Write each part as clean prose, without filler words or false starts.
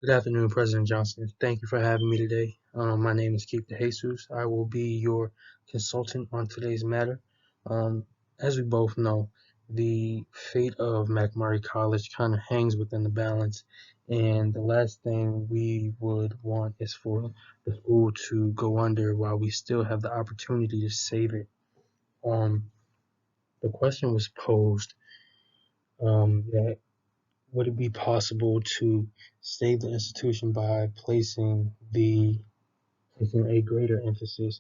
Good afternoon, President Johnson. Thank you for having me today. My name is Keith DeJesus. I will be your consultant on today's matter. Um, as we both know, the fate of MacMurray College kind of hangs within the balance, and the last thing we would want is for the school to go under while we still have the opportunity to save it. Um, the question was posed that would it be possible to save the institution by placing a greater emphasis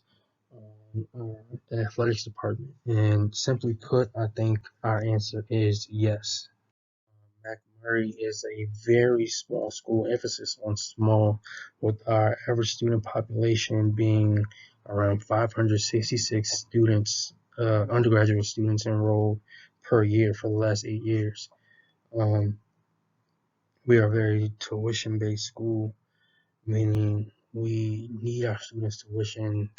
on the athletics department? And simply put, I think our answer is yes. McMurray is a very small school, emphasis on small, with our average student population being around 566 students, undergraduate students enrolled per year for the last 8 years. Um, we are a very tuition-based school, meaning we need our students' tuition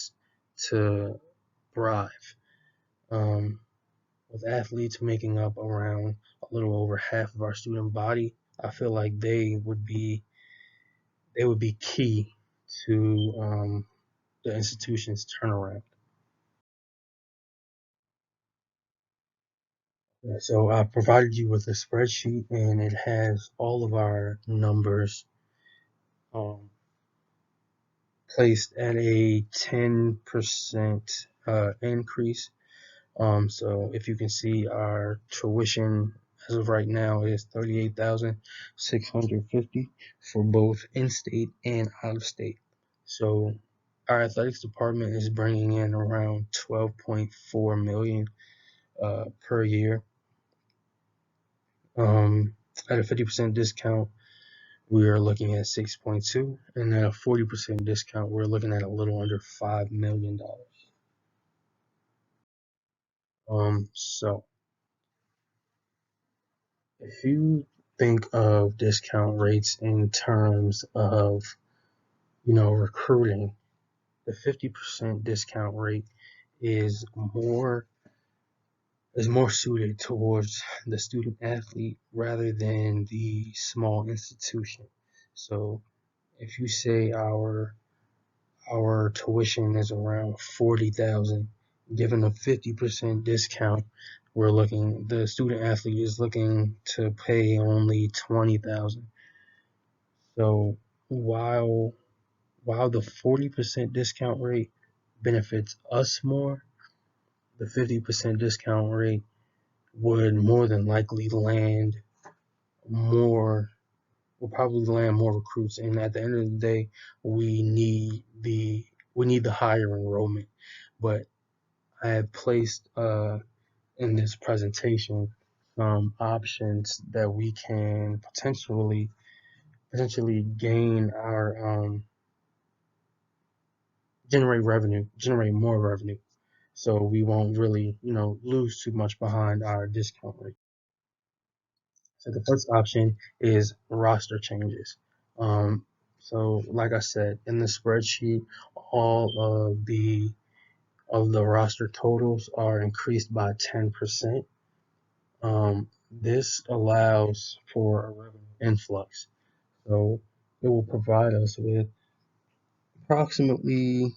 to thrive. Um, with athletes making up around a little over half of our student body, I feel like they would be key to the institution's turnaround. So I provided you with a spreadsheet, and it has all of our numbers um, placed at a 10% increase. So if you can see, our tuition as of right now is 38,650 for both in-state and out-of-state. So our athletics department is bringing in around 12.4 million per year. At a 50% discount, we are looking at 6.2, and at a 40% discount, we're looking at a little under $5 million. So if you think of discount rates in terms of, recruiting, the 50% discount rate is more is more suited towards the student athlete rather than the small institution. So if you say our tuition is around 40,000, given a 50% discount, the student athlete is looking to pay only 20,000. So while while the 40% discount rate benefits us more, the 50% discount rate would more than likely more will probably land more recruits. And at the end of the day, we need the we need the higher enrollment. But I have placed in this presentation some options that we can potentially gain our generate more revenue. So we won't really, lose too much behind our discount rate. So the first option is roster changes. So like I said, in the spreadsheet, all of the roster totals are increased by 10%. This allows for a revenue influx. So it will provide us with approximately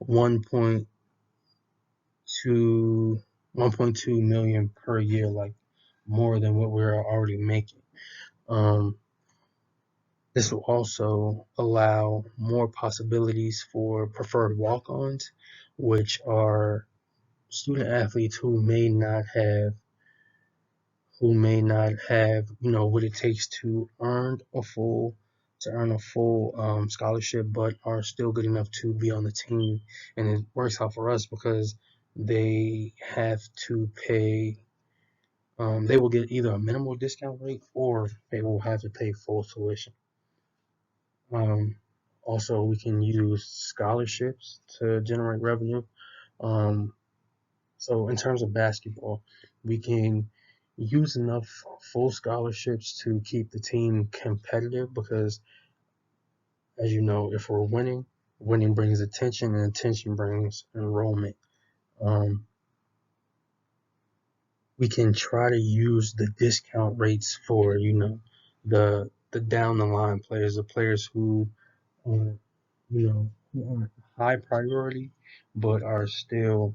1.2 1.2 million per year, like more than what we're already making. Um, this will also allow more possibilities for preferred walk-ons, which are student athletes who may not have what it takes to earn a full scholarship, but are still good enough to be on the team. And it works out for us because they have to pay. They will get either a minimal discount rate or they will have to pay full tuition. Um, Also, we can use scholarships to generate revenue. Um, So in terms of basketball, we can use enough full scholarships to keep the team competitive because, as you know, if we're winning brings attention, and attention brings enrollment. Um, we can try to use the discount rates for, the the down the line players, the players who are, who aren't high priority, but are still,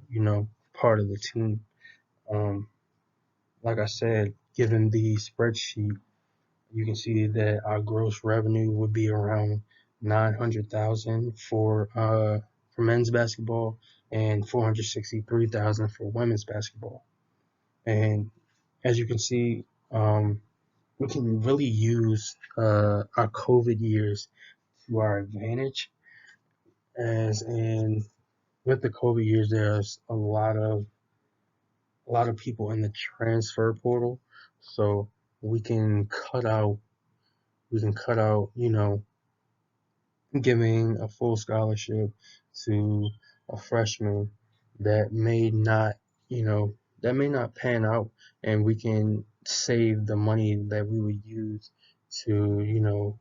part of the team. Um, like I said, given the spreadsheet, you can see that our gross revenue would be around 900,000 for men's basketball and 463,000 for women's basketball. And as you can see, we can really use our COVID years to our advantage. As in, with the COVID years, there's a lot of people in the transfer portal, so we can cut out we can cut out giving a full scholarship to a freshman that may not you know that may not pan out, and we can save the money that we would use to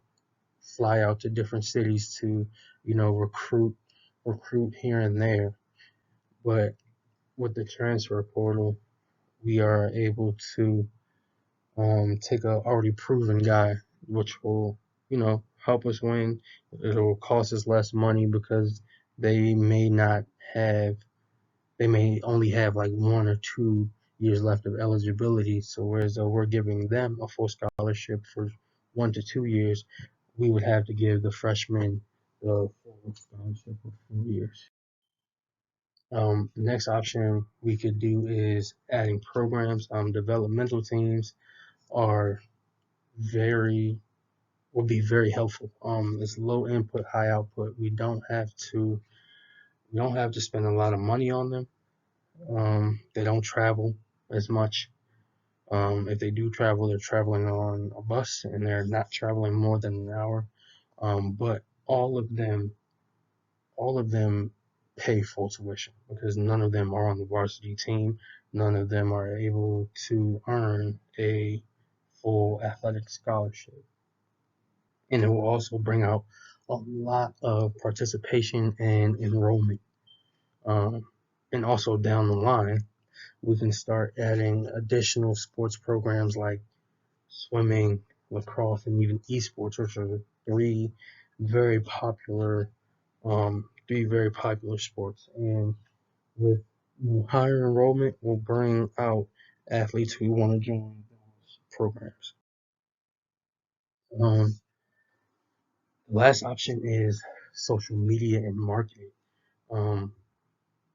fly out to different cities to recruit here and there. But with the transfer portal, we are able to take a already proven guy, which will, help us win. It'll cost us less money because they may not have, they may only have like 1 or 2 years left of eligibility. So whereas though we're giving them a full scholarship for 1 to 2 years, we would have to give the freshman the full scholarship for 4 years. The next option we could do is adding programs. Developmental teams are very will be very helpful. It's low input, high output. We don't have to spend a lot of money on them. They don't travel as much. If they do travel, they're traveling on a bus and they're not traveling more than an hour. But all of them pay full tuition because none of them are on the varsity team. None of them are able to earn a full athletic scholarship. And it will also bring out a lot of participation and enrollment. Um, and also down the line, we can start adding additional sports programs like swimming, lacrosse, and even esports, which are three very popular, three very popular sports. And with higher enrollment, will bring out athletes who want to join those programs. The last option is social media and marketing. Um,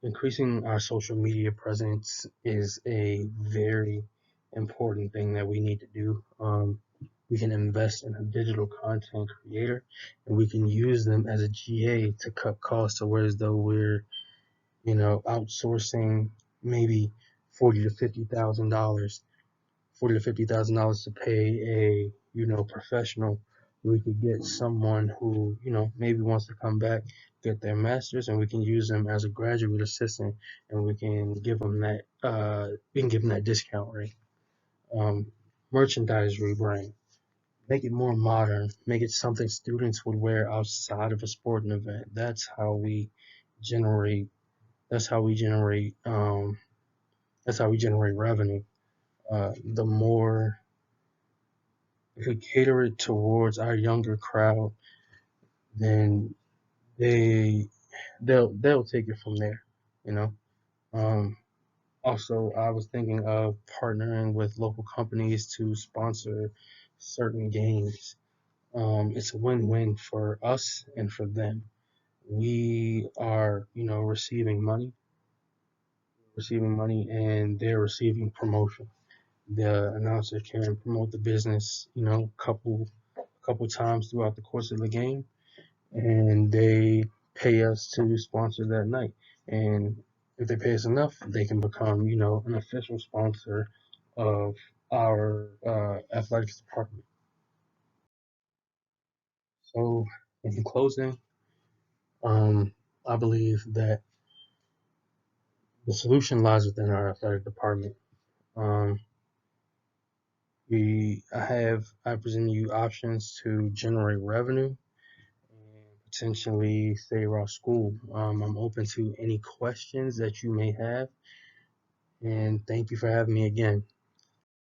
Increasing our social media presence is a very important thing that we need to do. We can invest in a digital content creator, and we can use them as a GA to cut costs. So whereas though we're outsourcing maybe $40 to $50,000, $40 to $50,000 to pay a professional, we could get someone who maybe wants to come back, get their master's, and we can use them as a graduate assistant, and we can give them that discount rate. Um, Merchandise rebrand, make it more modern, make it something students would wear outside of a sporting event. Generate. That's how we generate. That's how we generate revenue. The more if we cater it towards our younger crowd, then they they'll take it from there, you know. Um, Also, I was thinking of partnering with local companies to sponsor certain games. It's a win-win for us and for them. We are, receiving money, and they're receiving promotion. The announcer can promote the business, couple times throughout the course of the game, and they pay us to sponsor that night. And if they pay us enough, they can become, an official sponsor of our athletics department. So, in closing, I believe that the solution lies within our athletic department. Um, I present you options to generate revenue and potentially save our school. I'm open to any questions that you may have, and thank you for having me again.